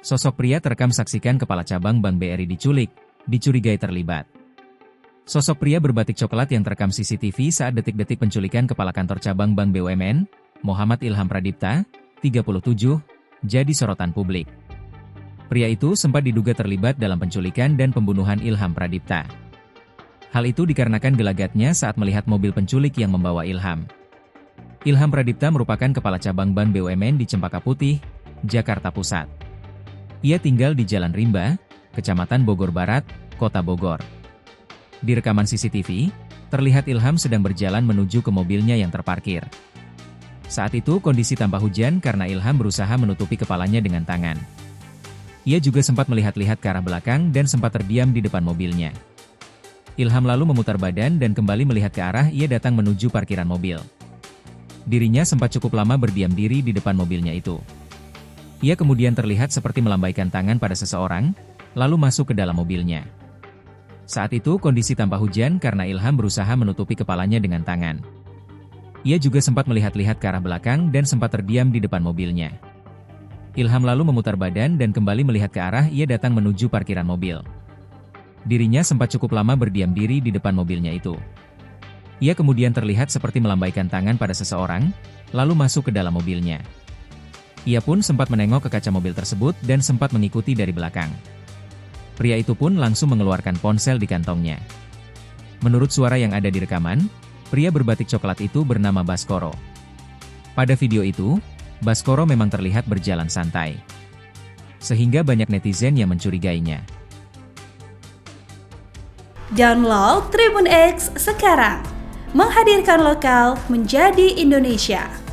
Sosok pria terekam saksikan kepala cabang Bank BRI diculik, dicurigai terlibat. Sosok pria berbatik coklat yang terekam CCTV saat detik-detik penculikan kepala kantor cabang Bank BUMN, Muhammad Ilham Pradipta, 37, jadi sorotan publik. Pria itu sempat diduga terlibat dalam penculikan dan pembunuhan Ilham Pradipta. Hal itu dikarenakan gelagatnya saat melihat mobil penculik yang membawa Ilham. Ilham Pradipta merupakan kepala cabang Bank BUMN di Cempaka Putih, Jakarta Pusat. Ia tinggal di Jalan Rimba, Kecamatan Bogor Barat, Kota Bogor. Di rekaman CCTV, terlihat Ilham sedang berjalan menuju ke mobilnya yang terparkir. Saat itu kondisi tanpa hujan karena Ilham berusaha menutupi kepalanya dengan tangan. Ia juga sempat melihat-lihat ke arah belakang dan sempat terdiam di depan mobilnya. Ilham lalu memutar badan dan kembali melihat ke arah ia datang menuju parkiran mobil. Dirinya sempat cukup lama berdiam diri di depan mobilnya itu. Ia kemudian terlihat seperti melambaikan tangan pada seseorang, lalu masuk ke dalam mobilnya. Saat itu kondisi tanpa hujan karena Ilham berusaha menutupi kepalanya dengan tangan. Ia juga sempat melihat-lihat ke arah belakang dan sempat terdiam di depan mobilnya. Ilham lalu memutar badan dan kembali melihat ke arah ia datang menuju parkiran mobil. Dirinya sempat cukup lama berdiam diri di depan mobilnya itu. Ia kemudian terlihat seperti melambaikan tangan pada seseorang, lalu masuk ke dalam mobilnya. Ia pun sempat menengok ke kaca mobil tersebut dan sempat mengikuti dari belakang. Pria itu pun langsung mengeluarkan ponsel di kantongnya. Menurut suara yang ada di rekaman, pria berbatik coklat itu bernama Baskoro. Pada video itu, Baskoro memang terlihat berjalan santai. Sehingga banyak netizen yang mencurigainya. Download Tribun X sekarang, menghadirkan lokal menjadi Indonesia.